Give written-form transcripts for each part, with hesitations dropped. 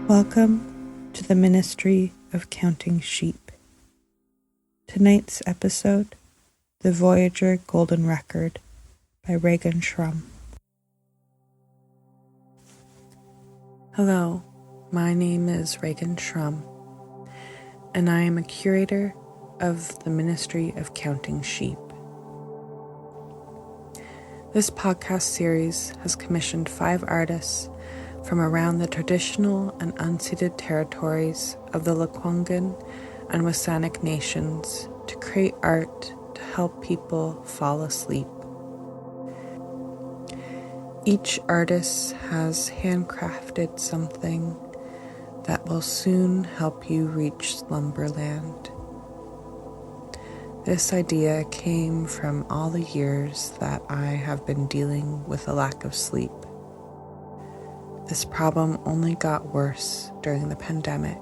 Welcome to the Ministry of Counting Sheep. Tonight's episode, the Voyager Golden Record by Regan Shrumm. Hello, my name is Regan Shrumm, and I am a curator of the Ministry of Counting Sheep. This podcast series has commissioned 5 artists from around the traditional and unceded territories of the ʷəŋən and W SÁNEĆ Nations to create art to help people fall asleep. Each artist has handcrafted something that will soon help you reach slumberland. This idea came from all the years that I have been dealing with a lack of sleep. This problem only got worse during the pandemic.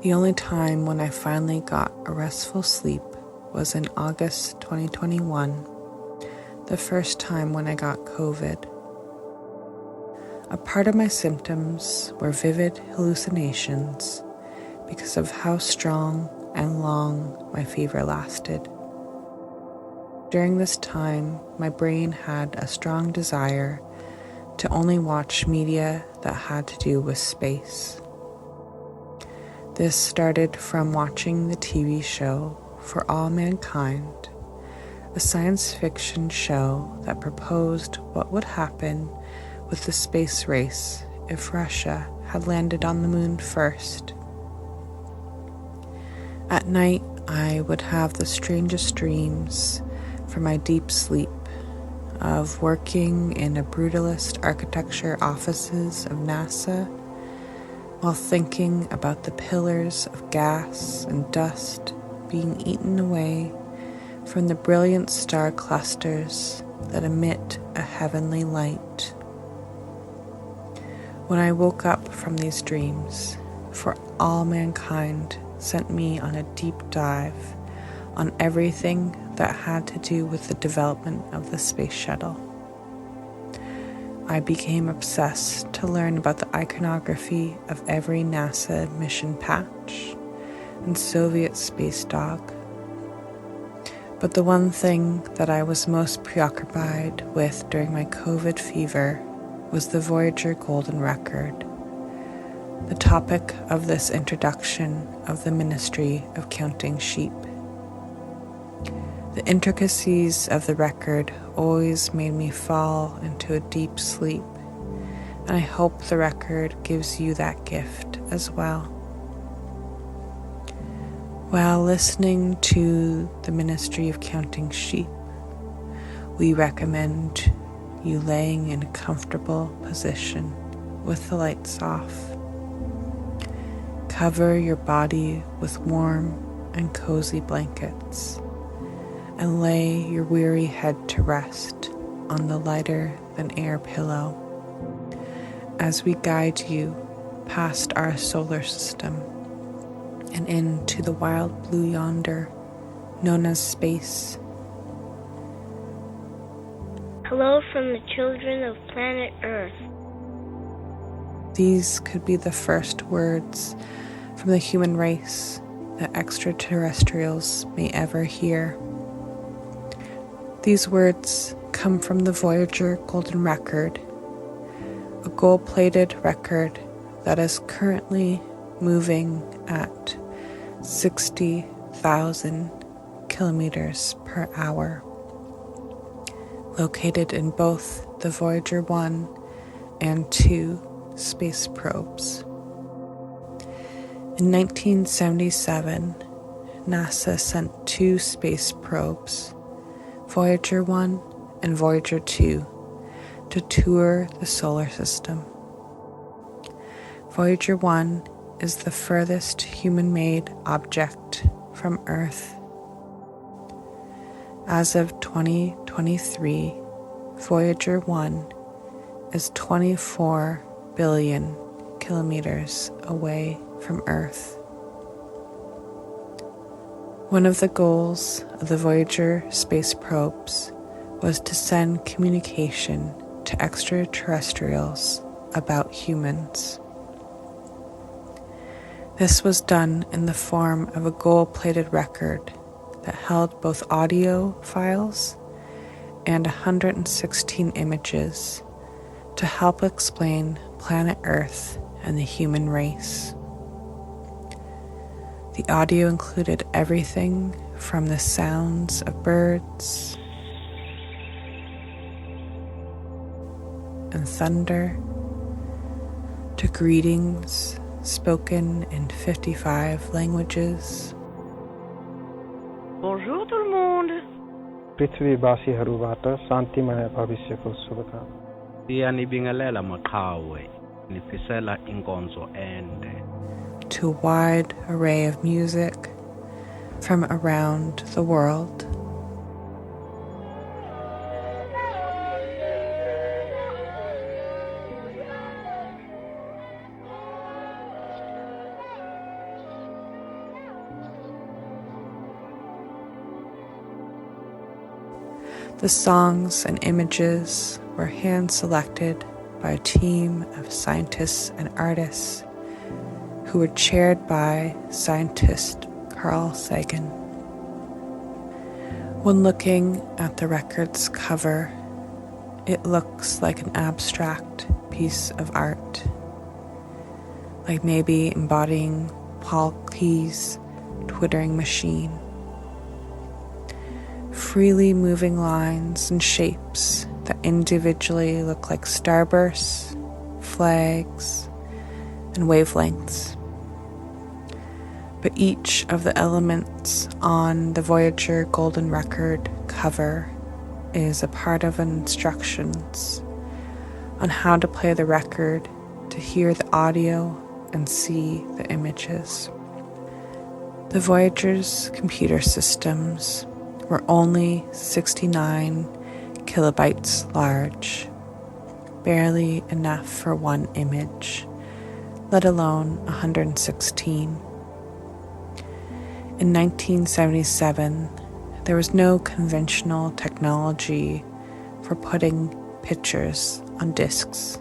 The only time when I finally got a restful sleep was in August 2021, the first time when I got COVID. A part of my symptoms were vivid hallucinations because of how strong and long my fever lasted. During this time, my brain had a strong desire to only watch media that had to do with space. This started from watching the TV show For All Mankind, a science fiction show that proposed what would happen with the space race if Russia had landed on the moon first. At night, I would have the strangest dreams from my deep sleep of working in a brutalist architecture offices of NASA while thinking about the pillars of gas and dust being eaten away from the brilliant star clusters that emit a heavenly light. When I woke up from these dreams, For All Mankind sent me on a deep dive on everything that had to do with the development of the space shuttle. I became obsessed to learn about the iconography of every NASA mission patch and Soviet space dog. But the one thing that I was most preoccupied with during my COVID fever was the Voyager Golden Record, the topic of this introduction of the Ministry of Counting Sheep. The intricacies of the record always made me fall into a deep sleep, and I hope the record gives you that gift as well. While listening to the Ministry of Counting Sheep, we recommend you laying in a comfortable position with the lights off. Cover your body with warm and cozy blankets, and lay your weary head to rest on the lighter-than-air pillow as we guide you past our solar system and into the wild blue yonder known as space. Hello from the children of planet Earth. These could be the first words from the human race that extraterrestrials may ever hear. These words come from the Voyager Golden Record, a gold-plated record that is currently moving at 60,000 kilometers per hour, located in both the Voyager 1 and 2 space probes. In 1977, NASA sent 2 space probes, Voyager 1 and Voyager 2, to tour the solar system. Voyager 1 is the furthest human-made object from Earth. As of 2023, Voyager 1 is 24 billion kilometers away from Earth. One of the goals of the Voyager space probes was to send communication to extraterrestrials about humans. This was done in the form of a gold-plated record that held both audio files and 116 images to help explain planet Earth and the human race. The audio included everything from the sounds of birds and thunder to greetings spoken in 55 languages. Bonjour tout le monde. पृथ्वीवासीहरूबाट शान्तिमय भविष्यको शुभकामना। Siyanibingelela maqhawe nifisela inkonzo ende. To a wide array of music from around the world. The songs and images were hand-selected by a team of scientists and artists who were chaired by scientist Carl Sagan. When looking at the record's cover, it looks like an abstract piece of art, like maybe embodying Paul Key's twittering machine. Freely moving lines and shapes that individually look like starbursts, flags, and wavelengths. But each of the elements on the Voyager Golden Record cover is a part of instructions on how to play the record, to hear the audio, and see the images. The Voyager's computer systems were only 69 kilobytes large, barely enough for one image, let alone 116. In 1977, there was no conventional technology for putting pictures on discs.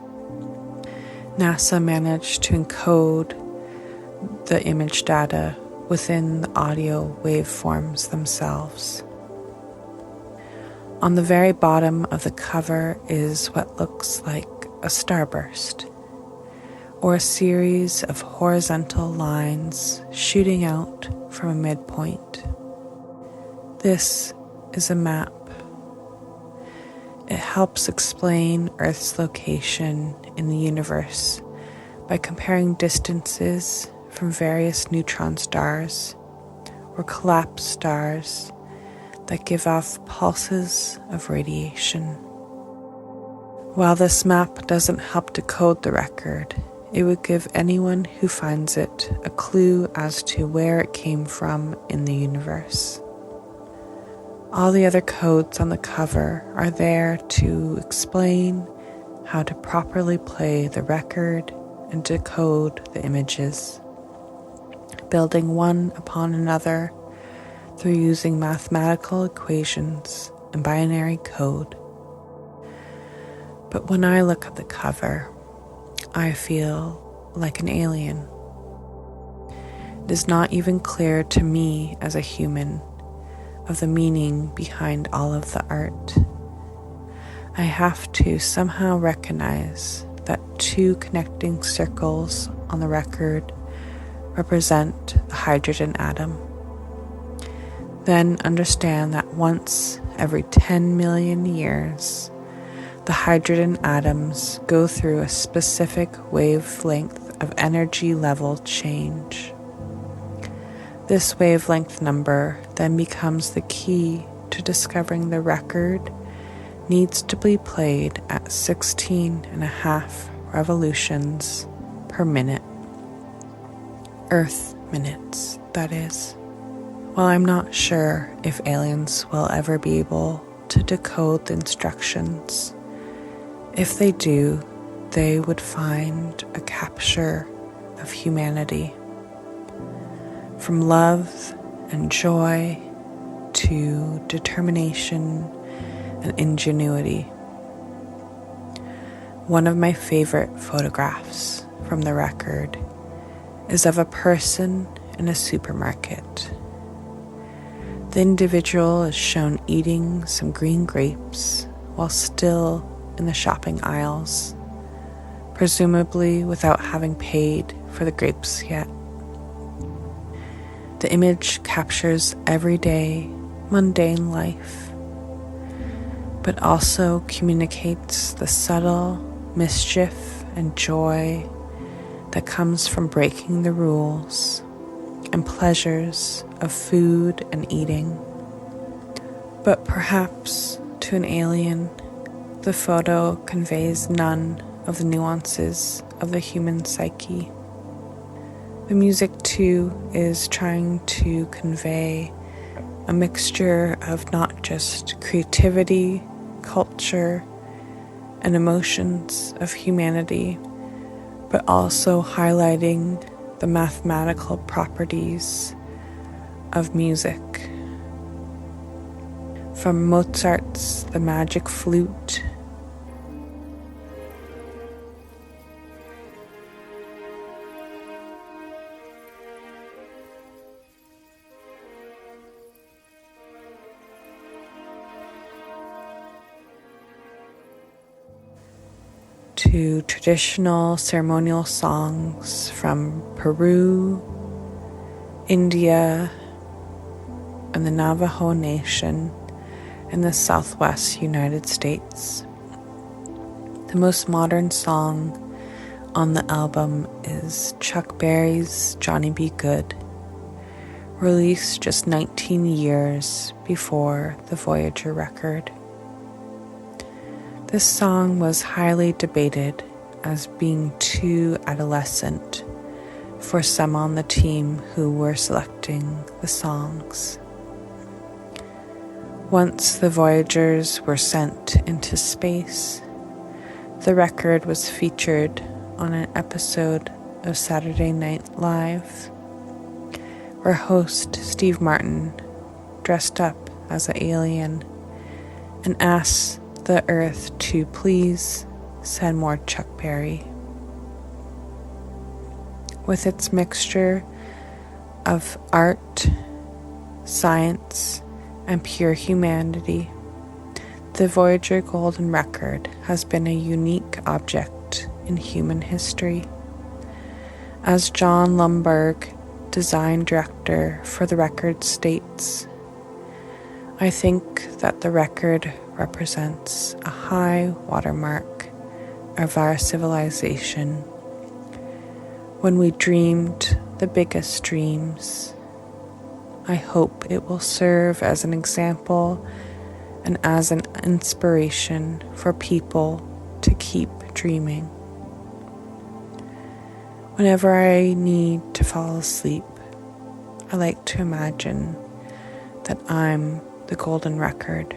NASA managed to encode the image data within the audio waveforms themselves. On the very bottom of the cover is what looks like a starburst, or a series of horizontal lines shooting out from a midpoint. This is a map. It helps explain Earth's location in the universe by comparing distances from various neutron stars or collapsed stars that give off pulses of radiation. While this map doesn't help decode the record, it would give anyone who finds it a clue as to where it came from in the universe. All the other codes on the cover are there to explain how to properly play the record and decode the images, building one upon another through using mathematical equations and binary code. But when I look at the cover, I feel like an alien. It is not even clear to me as a human of the meaning behind all of the art. I have to somehow recognize that two connecting circles on the record represent the hydrogen atom. Then understand that once every 10 million years, the hydrogen atoms go through a specific wavelength of energy level change. This wavelength number then becomes the key to discovering the record needs to be played at 16.5 revolutions per minute. Earth minutes, that is. While I'm not sure if aliens will ever be able to decode the instructions, if they do, they would find a capture of humanity. From love and joy to determination and ingenuity. One of my favorite photographs from the record is of a person in a supermarket. The individual is shown eating some green grapes while still in the shopping aisles, presumably without having paid for the grapes yet. The image captures everyday, mundane life, but also communicates the subtle mischief and joy that comes from breaking the rules and pleasures of food and eating. But perhaps to an alien, the photo conveys none of the nuances of the human psyche. The music, too, is trying to convey a mixture of not just creativity, culture, and emotions of humanity, but also highlighting the mathematical properties of music. From Mozart's The Magic Flute to traditional ceremonial songs from Peru, India, and the Navajo Nation in the Southwest United States. The most modern song on the album is Chuck Berry's Johnny B. Good, released just 19 years before the Voyager record. This song was highly debated as being too adolescent for some on the team who were selecting the songs. Once the Voyagers were sent into space, the record was featured on an episode of Saturday Night Live, where host Steve Martin dressed up as an alien and asked the Earth to please send more Chuck Berry. With its mixture of art, science, and pure humanity, the Voyager Golden Record has been a unique object in human history. As John Lumberg, design director for the record, states, "I think that the record represents a high watermark of our civilization when we dreamed the biggest dreams. I hope it will serve as an example and as an inspiration for people to keep dreaming. Whenever I need to fall asleep, I like to imagine that I'm the Golden Record,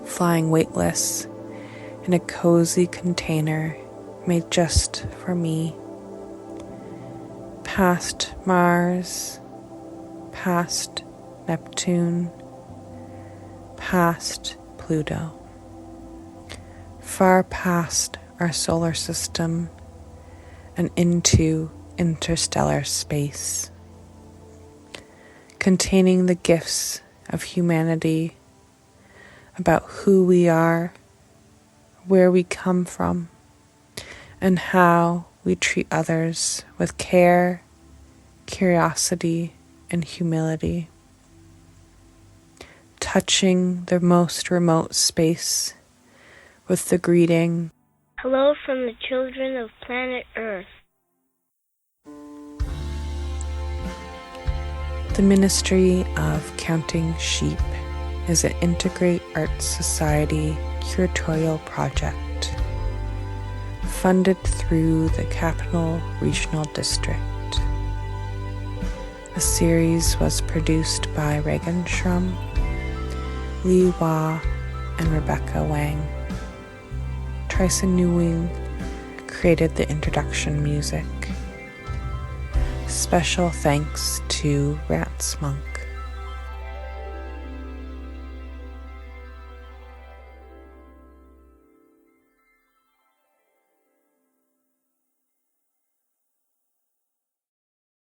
flying weightless in a cozy container made just for me, past Mars, past Neptune, past Pluto, far past our solar system and into interstellar space, containing the gifts of humanity about who we are, where we come from, and how we treat others with care, curiosity, and humility. Touching the most remote space with the greeting, "Hello from the children of planet Earth." The Ministry of Counting Sheep is an Integrate Arts Society curatorial project funded through the Capital Regional District. The series was produced by Regan Shrumm, Lee Wah, and Rebecca ʷəŋən. Tryson Nguyen created the introduction music. Special thanks to Rance Monk.